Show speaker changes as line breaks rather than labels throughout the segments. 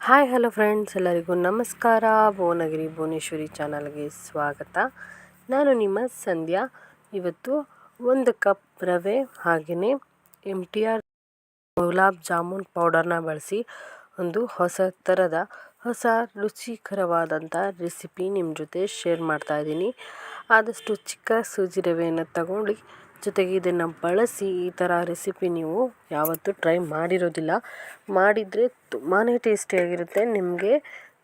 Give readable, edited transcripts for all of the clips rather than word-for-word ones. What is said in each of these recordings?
Hi hello friends, ಎಲ್ಲರಿಗೂ ನಮಸ್ಕಾರ. ಭುವನಗಿರಿ ಭುವನೇಶ್ವರಿ ಚಾನಲ್ಗೆ ಸ್ವಾಗತ. ನಾನು ನಿಮ್ಮ ಸಂಧ್ಯಾ. ಇವತ್ತು 1 ಕಪ್ ರವೆ ಹಾಗೆಯೇ MTR ಗುಲಾಬ್ ಜಾಮೂನ್ ಪೌಡರ್ನ ಬಳಸಿ ಒಂದು ಹೊಸ ಥರದ ರುಚಿಕರವಾದಂಥ ರೆಸಿಪಿ ನಿಮ್ಮ ಜೊತೆ ಶೇರ್ ಮಾಡ್ತಾಯಿದ್ದೀನಿ. ಆದಷ್ಟು ಚಿಕ್ಕ ಸೂಜಿ ರವೆಯನ್ನು ತಗೊಳ್ಳಿ. ಜೊತೆಗೆ ಇದನ್ನು ಬಳಸಿ ಈ ಥರ ರೆಸಿಪಿ ನೀವು ಯಾವತ್ತೂ ಟ್ರೈ ಮಾಡಿರೋದಿಲ್ಲ. ಮಾಡಿದರೆ ತುಂಬಾ ಟೇಸ್ಟಿಯಾಗಿರುತ್ತೆ. ನಿಮಗೆ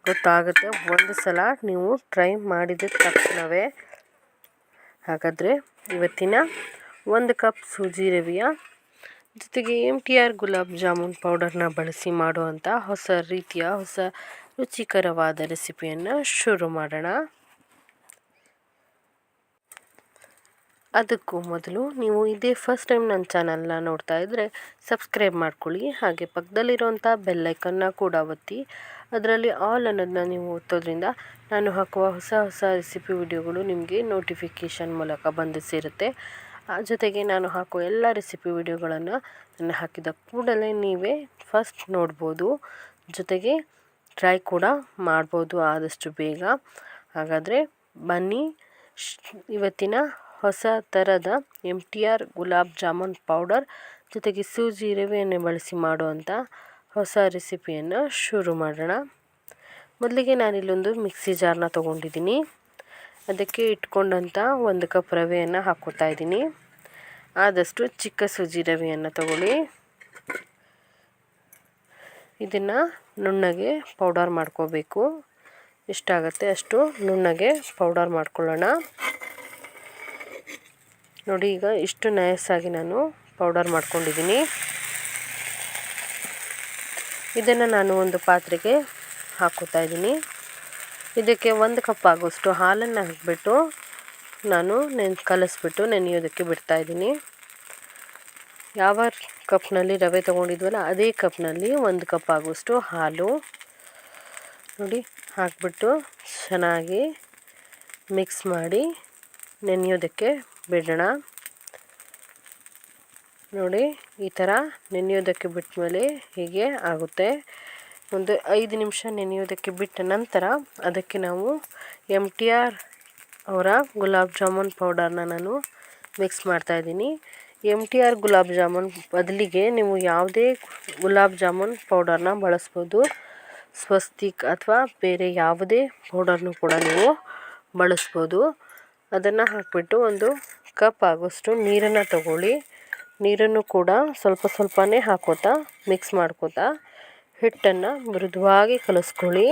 ಗೊತ್ತಾಗುತ್ತೆ ಒಂದು ಸಲ ನೀವು ಟ್ರೈ ಮಾಡಿದ ತಕ್ಷಣವೇ. ಹಾಗಾದರೆ ಇವತ್ತಿನ 1 ಕಪ್ ಸೂಜಿ ರವೆಯ ಜೊತೆಗೆ MTR ಗುಲಾಬ್ ಜಾಮೂನ್ ಪೌಡರ್ನ ಬಳಸಿ ಮಾಡುವಂಥ ಹೊಸ ರುಚಿಕರವಾದ ರೆಸಿಪಿಯನ್ನು ಶುರು ಮಾಡೋಣ. ಅದಕ್ಕೂ ಮೊದಲು ನೀವು ಇದೇ ಫಸ್ಟ್ ಟೈಮ್ ನನ್ನ ಚಾನಲ್ನ ನೋಡ್ತಾ ಇದ್ದರೆ ಸಬ್ಸ್ಕ್ರೈಬ್ ಮಾಡ್ಕೊಳ್ಳಿ. ಹಾಗೆ ಪಕ್ಕದಲ್ಲಿರುವಂಥ ಬೆಲ್ಲೈಕನ್ನ ಕೂಡ ಒತ್ತಿ ಅದರಲ್ಲಿ ಆಲ್ ಅನ್ನೋದನ್ನ ನೀವು ಒತ್ತೋದ್ರಿಂದ ನಾನು ಹಾಕುವ ಹೊಸ ರೆಸಿಪಿ ವಿಡಿಯೋಗಳು ನಿಮಗೆ ನೋಟಿಫಿಕೇಷನ್ ಮೂಲಕ ಬಂದು ಸೇರುತ್ತೆ. ಜೊತೆಗೆ ನಾನು ಹಾಕುವ ಎಲ್ಲ ರೆಸಿಪಿ ವಿಡಿಯೋಗಳನ್ನು ನಾನು ಹಾಕಿದ ಕೂಡಲೇ ನೀವೇ ಫಸ್ಟ್ ನೋಡ್ಬೋದು. ಜೊತೆಗೆ ಟ್ರೈ ಕೂಡ ಮಾಡ್ಬೋದು ಆದಷ್ಟು ಬೇಗ. ಹಾಗಾದರೆ ಬನ್ನಿ, ಇವತ್ತಿನ ಹೊಸ ಥರದ MTR ಗುಲಾಬ್ ಜಾಮೂನ್ ಪೌಡರ್ ಜೊತೆಗೆ ಸೂಜಿ ರವೆಯನ್ನು ಬಳಸಿ ಮಾಡುವಂಥ ಹೊಸ ರೆಸಿಪಿಯನ್ನು ಶುರು ಮಾಡೋಣ. ಮೊದಲಿಗೆ ನಾನಿಲ್ಲೊಂದು ಮಿಕ್ಸಿ ಜಾರ್ನ ತೊಗೊಂಡಿದ್ದೀನಿ. ಅದಕ್ಕೆ ಇಟ್ಕೊಂಡಂಥ 1 ಕಪ್ ರವೆಯನ್ನು ಹಾಕ್ಕೋತಾ ಇದ್ದೀನಿ. ಆದಷ್ಟು ಚಿಕ್ಕ ಸೂಜಿ ರವೆಯನ್ನು ತಗೊಳ್ಳಿ. ಇದನ್ನು ನುಣ್ಣಗೆ ಪೌಡರ್ ಮಾಡ್ಕೋಬೇಕು. ಎಷ್ಟಾಗುತ್ತೆ ಅಷ್ಟು ನುಣ್ಣಗೆ ಪೌಡರ್ ಮಾಡ್ಕೊಳ್ಳೋಣ. ನೋಡಿ, ಈಗ ಇಷ್ಟು ನಯಸ್ಸಾಗಿ ನಾನು ಪೌಡರ್ ಮಾಡ್ಕೊಂಡಿದ್ದೀನಿ. ಇದನ್ನು ನಾನು ಒಂದು ಪಾತ್ರೆಗೆ ಹಾಕೋತಾ ಇದ್ದೀನಿ. ಇದಕ್ಕೆ 1 ಕಪ್ ಆಗೋಷ್ಟು ಹಾಲನ್ನು ಹಾಕಿಬಿಟ್ಟು ನಾನು ಕಲಿಸ್ಬಿಟ್ಟು ನೆನೆಯೋದಕ್ಕೆ ಬಿಡ್ತಾಯಿದ್ದೀನಿ. ಯಾವ ಕಪ್ನಲ್ಲಿ ರವೆ ತೊಗೊಂಡಿದ್ವಲ್ಲ ಅದೇ ಕಪ್ನಲ್ಲಿ 1 ಕಪ್ ಆಗೋಷ್ಟು ಹಾಲು ನೋಡಿ ಹಾಕಿಬಿಟ್ಟು ಚೆನ್ನಾಗಿ ಮಿಕ್ಸ್ ಮಾಡಿ ನೆನೆಯೋದಕ್ಕೆ ಬಿಡೋಣ. ನೋಡಿ, ಈ ಥರ ನೆನೆಯೋದಕ್ಕೆ ಬಿಟ್ಟ ಮೇಲೆ ಹೀಗೆ ಆಗುತ್ತೆ. ಒಂದು 5 ನಿಮಿಷ ನೆನೆಯೋದಕ್ಕೆ ಬಿಟ್ಟ ನಂತರ ಅದಕ್ಕೆ ನಾವು MTR ಅವರ ಗುಲಾಬ್ ಜಾಮೂನ್ ಪೌಡರ್ನ ನಾನು ಮಿಕ್ಸ್ ಮಾಡ್ತಾಯಿದ್ದೀನಿ. MTR ಗುಲಾಬ್ ಜಾಮೂನ್ ಬದಲಿಗೆ ನೀವು ಯಾವುದೇ ಗುಲಾಬ್ ಜಾಮೂನ್ ಪೌಡರ್ನ ಬಳಸ್ಬೋದು. ಸ್ವಸ್ತಿಕ್ ಅಥವಾ ಬೇರೆ ಯಾವುದೇ ಪೌಡರ್ನು ಕೂಡ ನೀವು ಬಳಸ್ಬೋದು. ಅದನ್ನು ಹಾಕಿಬಿಟ್ಟು 1 ಕಪ್ ಆಗೋಷ್ಟು ನೀರನ್ನು ತಗೊಳ್ಳಿ. ನೀರನ್ನು ಕೂಡ ಸ್ವಲ್ಪನೇ ಹಾಕೋತಾ ಮಿಕ್ಸ್ ಮಾಡ್ಕೋತಾ ಹಿಟ್ಟನ್ನು ಮೃದುವಾಗಿ ಕಲಿಸ್ಕೊಳ್ಳಿ.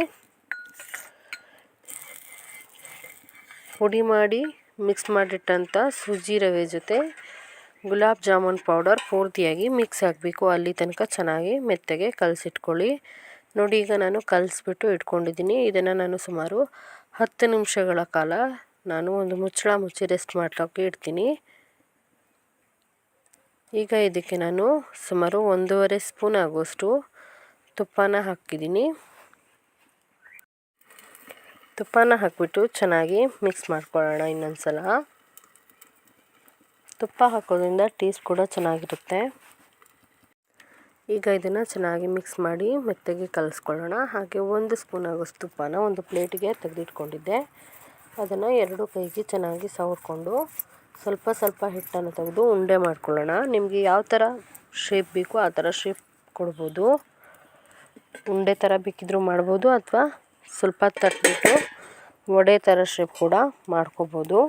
ಪುಡಿ ಮಾಡಿ ಮಿಕ್ಸ್ ಮಾಡಿಟ್ಟಂಥ ಸೂಜಿ ರವೆ ಜೊತೆ ಗುಲಾಬ್ ಜಾಮೂನ್ ಪೌಡರ್ ಪೂರ್ತಿಯಾಗಿ ಮಿಕ್ಸ್ ಆಗಬೇಕು. ಅಲ್ಲಿ ತನಕ ಚೆನ್ನಾಗಿ ಮೆತ್ತಗೆ ಕಲಸಿಟ್ಕೊಳ್ಳಿ. ನೋಡಿ, ಈಗ ನಾನು ಕಲಿಸ್ಬಿಟ್ಟು ಇಟ್ಕೊಂಡಿದ್ದೀನಿ. ಇದನ್ನು ನಾನು ಸುಮಾರು 10 ನಿಮಿಷಗಳ ಕಾಲ ನಾನು ಒಂದು ಮುಚ್ಚಳ ಮುಚ್ಚಿ ರೆಸ್ಟ್ ಮಾಡ್ಲಿಕ್ಕೆ ಇಡ್ತೀನಿ. ಈಗ ಇದಕ್ಕೆ ನಾನು ಸುಮಾರು 1.5 ಸ್ಪೂನ್ ಆಗೋಷ್ಟು ತುಪ್ಪನ ಹಾಕಿದ್ದೀನಿ. ತುಪ್ಪನ ಹಾಕಿಬಿಟ್ಟು ಚೆನ್ನಾಗಿ ಮಿಕ್ಸ್ ಮಾಡ್ಕೊಳ್ಳೋಣ. ಇನ್ನೊಂದು ಸಲ ತುಪ್ಪ ಹಾಕೋದ್ರಿಂದ ಟೇಸ್ಟ್ ಕೂಡ ಚೆನ್ನಾಗಿರುತ್ತೆ. ಈಗ ಇದನ್ನು ಚೆನ್ನಾಗಿ ಮಿಕ್ಸ್ ಮಾಡಿ ಮೆತ್ತಗೆ ಕಲಿಸ್ಕೊಳ್ಳೋಣ. ಹಾಗೆ 1 ಸ್ಪೂನ್ ಆಗೋಷ್ಟು ತುಪ್ಪನ ಒಂದು ಪ್ಲೇಟಿಗೆ ತೆಗೆದಿಟ್ಕೊಂಡಿದ್ದೆ. ಅದನ್ನು 2 ಕೈಗೆ ಚೆನ್ನಾಗಿ ಸವರ್ಕೊಂಡು ಸ್ವಲ್ಪ ಹಿಟ್ಟನ್ನು ತೆಗೆದು ಉಂಡೆ ಮಾಡ್ಕೊಳ್ಳೋಣ. ನಿಮಗೆ ಯಾವ ಥರ ಶೇಪ್ ಬೇಕು ಆ ಥರ ಶೇಪ್ ಕೊಡ್ಬೋದು. ಉಂಡೆ ಥರ ಬೇಕಿದ್ರೂ ಮಾಡ್ಬೋದು ಅಥವಾ ಸ್ವಲ್ಪ ತಟ್ಟಿಬಿಟ್ಟು ವಡೆ ಥರ ಶೇಪ್ ಕೂಡ ಮಾಡ್ಕೋಬೋದು.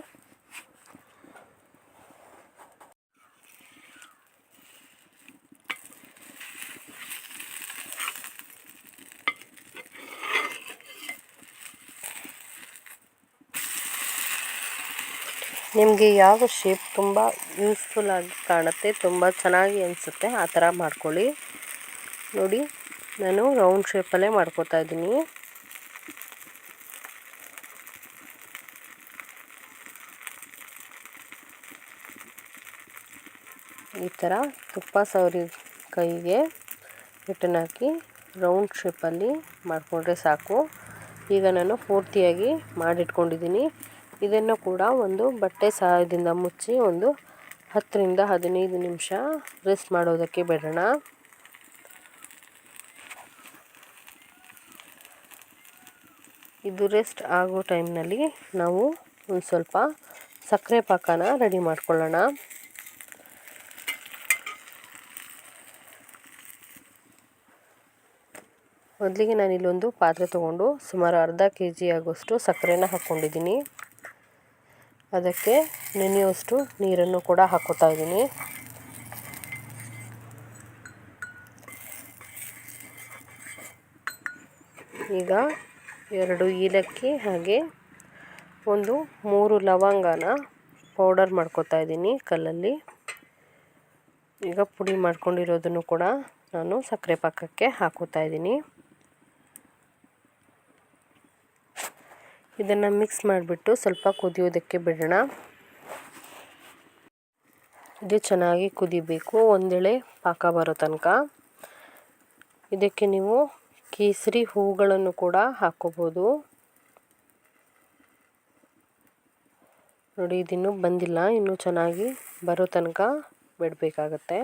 ನಿಮಗೆ ಯಾವ ಶೇಪ್ ತುಂಬ ಯೂಸ್ಫುಲ್ಲಾಗಿ ಕಾಣುತ್ತೆ, ತುಂಬ ಚೆನ್ನಾಗಿ ಅನಿಸುತ್ತೆ ಆ ಥರ ಮಾಡ್ಕೊಳ್ಳಿ. ನೋಡಿ, ನಾನು ರೌಂಡ್ ಶೇಪಲ್ಲೇ ಮಾಡ್ಕೋತಾ ಇದ್ದೀನಿ. ಈ ಥರ ತುಪ್ಪ ಸವರಿ ಕೈಗೆ ಹಿಟ್ಟನ್ನು ಹಾಕಿ ರೌಂಡ್ ಶೇಪಲ್ಲಿ ಮಾಡಿಕೊಂಡ್ರೆ ಸಾಕು. ಈಗ ನಾನು ಪೂರ್ತಿಯಾಗಿ ಮಾಡಿಟ್ಕೊಂಡಿದ್ದೀನಿ. ಇದನ್ನು ಕೂಡ ಒಂದು ಬಟ್ಟೆ ಸಹಾಯದಿಂದ ಮುಚ್ಚಿ ಒಂದು 10 ರಿಂದ 15 ನಿಮಿಷ ರೆಸ್ಟ್ ಮಾಡೋದಕ್ಕೆ ಬಿಡೋಣ. ಇದು ರೆಸ್ಟ್ ಆಗೋ ಟೈಮ್ನಲ್ಲಿ ನಾವು ಒಂದು ಸ್ವಲ್ಪ ಸಕ್ಕರೆ ಪಾಕನ ರೆಡಿ ಮಾಡ್ಕೊಳ್ಳೋಣ. ಮೊದಲಿಗೆ ನಾನು ಇಲ್ಲೊಂದು ಪಾತ್ರೆ ತೊಗೊಂಡು ಸುಮಾರು ಅರ್ಧ kg ಆಗುವಷ್ಟು ಸಕ್ಕರೆನ ಹಾಕ್ಕೊಂಡಿದ್ದೀನಿ. ಅದಕ್ಕೆ ನೆನೆಯುವಷ್ಟು ನೀರನ್ನು ಕೂಡ ಹಾಕ್ಕೊತಾ ಇದ್ದೀನಿ. ಈಗ 2 ಏಲಕ್ಕಿ ಹಾಗೆ 3 ಲವಂಗನ ಪೌಡರ್ ಮಾಡ್ಕೊತಾ ಇದ್ದೀನಿ ಕಲ್ಲಲ್ಲಿ. ಈಗ ಪುಡಿ ಮಾಡ್ಕೊಂಡಿರೋದನ್ನು ಕೂಡ ನಾನು ಸಕ್ಕರೆ ಪಾಕಕ್ಕೆ ಹಾಕೋತಾ ಇದ್ದೀನಿ. ಇದನ್ನು ಮಿಕ್ಸ್ ಮಾಡಿಬಿಟ್ಟು ಸ್ವಲ್ಪ ಕುದಿಯೋದಕ್ಕೆ ಬಿಡೋಣ. ಇದು ಚೆನ್ನಾಗಿ ಕುದಿಬೇಕು, ಒಂದೆಳೆ ಪಾಕ ಬರೋ ತನಕ. ಇದಕ್ಕೆ ನೀವು ಕೇಸರಿ ಹೂಗಳನ್ನು ಕೂಡ ಹಾಕ್ಕೋಬೋದು. ನೋಡಿ, ಇದಿನ್ನೂ ಬಂದಿಲ್ಲ, ಇನ್ನೂ ಚೆನ್ನಾಗಿ ಬರೋ ತನಕ ಬಿಡಬೇಕಾಗತ್ತೆ.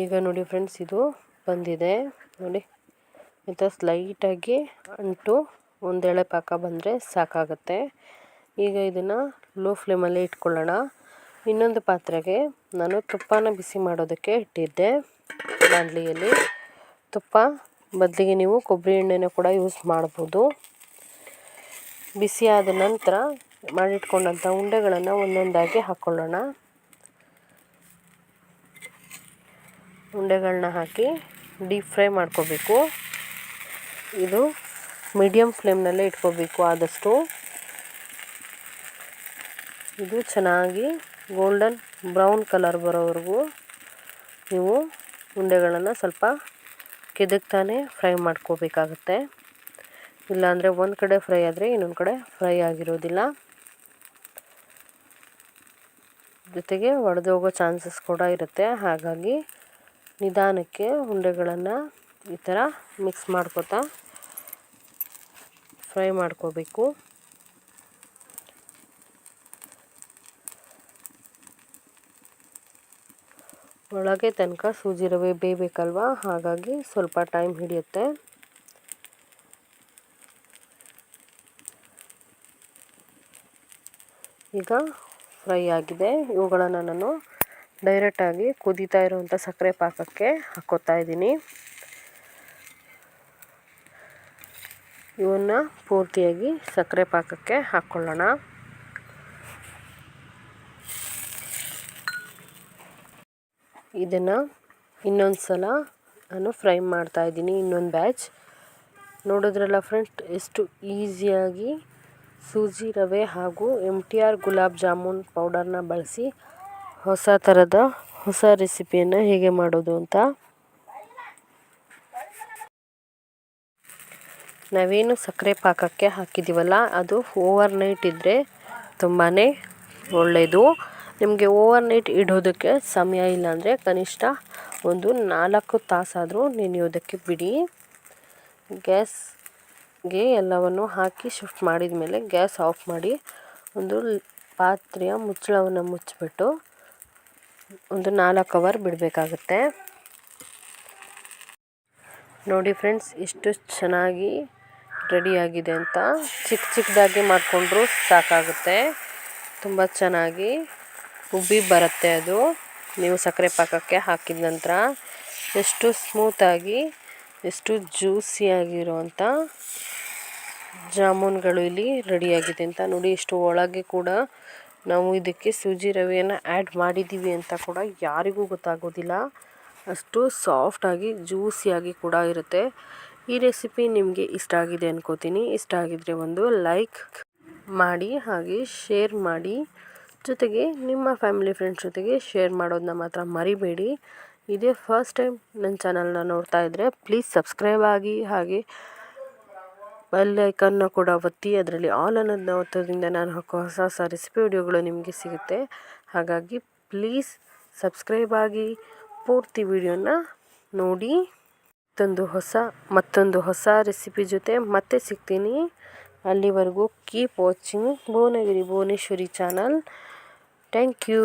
ಈಗ ನೋಡಿ ಫ್ರೆಂಡ್ಸ್, ಇದು ಬಂದಿದೆ ನೋಡಿ. ಇದು ಸ್ಲೈಟಾಗಿ ಅಂಟು ಒಂದೆಳೆ ಪಾಕ ಬಂದರೆ ಸಾಕಾಗುತ್ತೆ. ಈಗ ಇದನ್ನು ಲೋ ಫ್ಲೇಮಲ್ಲೇ ಇಟ್ಕೊಳ್ಳೋಣ. ಇನ್ನೊಂದು ಪಾತ್ರೆಗೆ ನಾನು ತುಪ್ಪನ ಬಿಸಿ ಮಾಡೋದಕ್ಕೆ ಇಟ್ಟಿದ್ದೆ ಬಾಣಲಿಯಲ್ಲಿ. ತುಪ್ಪ ಬದಲಿಗೆ ನೀವು ಕೊಬ್ಬರಿ ಎಣ್ಣೆನ ಕೂಡ ಯೂಸ್ ಮಾಡ್ಬೋದು. ಬಿಸಿ ಆದ ನಂತರ ಮಾಡಿಟ್ಕೊಂಡಂಥ ಉಂಡೆಗಳನ್ನು ಒಂದೊಂದಾಗಿ ಹಾಕ್ಕೊಳ್ಳೋಣ. ಉಂಡೆಗಳನ್ನ ಹಾಕಿ ಡೀಪ್ ಫ್ರೈ ಮಾಡ್ಕೋಬೇಕು. ಇದು ಮೀಡಿಯಮ್ ಫ್ಲೇಮ್ನಲ್ಲೇ ಇಟ್ಕೋಬೇಕು ಆದಷ್ಟು. ಇದು ಚೆನ್ನಾಗಿ ಗೋಲ್ಡನ್ ಬ್ರೌನ್ ಕಲರ್ ಬರೋವರೆಗೂ ನೀವು ಉಂಡೆಗಳನ್ನು ಸ್ವಲ್ಪ ಕೆದಕ್ತಾನೆ ಫ್ರೈ ಮಾಡ್ಕೋಬೇಕಾಗತ್ತೆ. ಇಲ್ಲಾಂದರೆ ಒಂದು ಕಡೆ ಫ್ರೈ ಆದರೆ ಇನ್ನೊಂದು ಕಡೆ ಫ್ರೈ ಆಗಿರೋದಿಲ್ಲ. ಜೊತೆಗೆ ಒಡೆದೋಗೋ ಚಾನ್ಸಸ್ ಕೂಡ ಇರುತ್ತೆ. ಹಾಗಾಗಿ ನಿಧಾನಕ್ಕೆ ಉಂಡೆಗಳನ್ನು ಈ ಥರ ಮಿಕ್ಸ್ ಮಾಡ್ಕೋತಾ ಫ್ರೈ ಮಾಡ್ಕೋಬೇಕು. ಒಳಗೆ ತನಕ ಸೂಜಿ ರವೆ ಬೇಯಬೇಕಲ್ವ, ಹಾಗಾಗಿ ಸ್ವಲ್ಪ ಟೈಮ್ ಹಿಡಿಯುತ್ತೆ. ಈಗ ಫ್ರೈ ಆಗಿದೆ. ಇವುಗಳನ್ನು ನಾನು ಡೈರೆಕ್ಟಾಗಿ ಕುದೀತಾ ಇರುವಂಥ ಸಕ್ಕರೆ ಪಾಕಕ್ಕೆ ಹಾಕ್ಕೋತಾ ಇದ್ದೀನಿ. ಇವನ್ನ ಪೂರ್ತಿಯಾಗಿ ಸಕ್ಕರೆ ಪಾಕಕ್ಕೆ ಹಾಕ್ಕೊಳ್ಳೋಣ. ಇದನ್ನು ಇನ್ನೊಂದು ಸಲ ನಾನು ಫ್ರೈ ಮಾಡ್ತಾ ಇದ್ದೀನಿ, ಇನ್ನೊಂದು ಬ್ಯಾಚ್. ನೋಡಿದ್ರಲ್ಲ ಫ್ರೆಂಡ್ಸ್, ಎಷ್ಟು ಈಸಿಯಾಗಿ ಸೂಜಿ ರವೆ ಹಾಗೂ MTR ಗುಲಾಬ್ ಜಾಮೂನ್ ಪೌಡರ್ನ ಬಳಸಿ ಹೊಸ ಥರದ ಹೊಸ ರೆಸಿಪಿಯನ್ನು ಹೇಗೆ ಮಾಡೋದು ಅಂತ. ನಾವೇನು ಸಕ್ಕರೆ ಪಾಕಕ್ಕೆ ಹಾಕಿದ್ದೀವಲ್ಲ, ಅದು ಓವರ್ ನೈಟ್ ಇದ್ದರೆ ತುಂಬಾ ಒಳ್ಳೆಯದು. ನಿಮಗೆ ಓವರ್ ನೈಟ್ ಇಡೋದಕ್ಕೆ ಸಮಯ ಇಲ್ಲಾಂದರೆ ಕನಿಷ್ಠ ಒಂದು 4 ತಾಸಾದರೂ ನೆನೆಯೋದಕ್ಕೆ ಬಿಡಿ. ಗ್ಯಾಸ್ಗೆ ಎಲ್ಲವನ್ನು ಹಾಕಿ ಶಿಫ್ಟ್ ಮಾಡಿದ ಮೇಲೆ ಗ್ಯಾಸ್ ಆಫ್ ಮಾಡಿ ಒಂದು ಪಾತ್ರೆಯ ಮುಚ್ಚಳವನ್ನು ಮುಚ್ಚಿಬಿಟ್ಟು ಒಂದು 4 ಅವರ್ ಬಿಡಬೇಕಾಗತ್ತೆ. ನೋಡಿ ಫ್ರೆಂಡ್ಸ್, ಎಷ್ಟು ಚೆನ್ನಾಗಿ ರೆಡಿಯಾಗಿದೆ ಅಂತ. ಚಿಕ್ಕದಾಗಿ ಮಾಡಿಕೊಂಡ್ರೂ ಸಾಕಾಗುತ್ತೆ. ತುಂಬ ಚೆನ್ನಾಗಿ ಉಬ್ಬಿ ಬರುತ್ತೆ ಅದು. ನೀವು ಸಕ್ಕರೆ ಪಾಕಕ್ಕೆ ಹಾಕಿದ ನಂತರ ಎಷ್ಟು ಸ್ಮೂತಾಗಿ, ಎಷ್ಟು ಜ್ಯೂಸಿಯಾಗಿರುವಂಥ ಜಾಮೂನ್ಗಳು ಇಲ್ಲಿ ರೆಡಿಯಾಗಿದೆ ಅಂತ ನೋಡಿ. ಎಷ್ಟು ಒಳಗೆ ಕೂಡ ನಾವು ಇದಕ್ಕೆ ಸೂಜಿ ರವೆಯನ್ನು ಆ್ಯಡ್ ಮಾಡಿದ್ದೀವಿ ಅಂತ ಕೂಡ ಯಾರಿಗೂ ಗೊತ್ತಾಗೋದಿಲ್ಲ. ಅಷ್ಟು ಸಾಫ್ಟಾಗಿ ಜ್ಯೂಸಿಯಾಗಿ ಕೂಡ ಇರುತ್ತೆ. ಈ ರೆಸಿಪಿ ನಿಮಗೆ ಇಷ್ಟ ಆಗಿದೆ ಅನ್ಕೋತೀನಿ. ಇಷ್ಟ ಆಗಿದರೆ ಒಂದು ಲೈಕ್ ಮಾಡಿ, ಹಾಗೆ ಶೇರ್ ಮಾಡಿ. ಜೊತೆಗೆ ನಿಮ್ಮ ಫ್ಯಾಮಿಲಿ ಫ್ರೆಂಡ್ಸ್ ಜೊತೆಗೆ ಶೇರ್ ಮಾಡೋದನ್ನ ಮಾತ್ರ ಮರಿಬೇಡಿ. ಇದೇ ಫಸ್ಟ್ ಟೈಮ್ ನನ್ನ ಚಾನಲ್ನ ನೋಡ್ತಾ ಇದ್ದರೆ ಪ್ಲೀಸ್ ಸಬ್ಸ್ಕ್ರೈಬ್ ಆಗಿ, ಹಾಗೆ ಬೆಲ್ ಐಕನ್ನ ಕೂಡ ಒತ್ತಿ. ಅದರಲ್ಲಿ ಆಲ್ ಅನ್ನೋದನ್ನ ಒತ್ತೋದ್ರಿಂದ ನಾನು ಹಾಕೋ ಹೊಸ ರೆಸಿಪಿ ವಿಡಿಯೋಗಳು ನಿಮಗೆ ಸಿಗುತ್ತೆ. ಹಾಗಾಗಿ ಪ್ಲೀಸ್ ಸಬ್ಸ್ಕ್ರೈಬ್ ಆಗಿ ಪೂರ್ತಿ ವಿಡಿಯೋನ ನೋಡಿ. ಮತ್ತೊಂದು ಹೊಸ ರೆಸಿಪಿ ಜೊತೆ ಮತ್ತೆ ಸಿಗ್ತೀನಿ. ಅಲ್ಲಿವರೆಗೂ keep watching Bhuvanagiri Bhuvaneshwari channel. Thank you.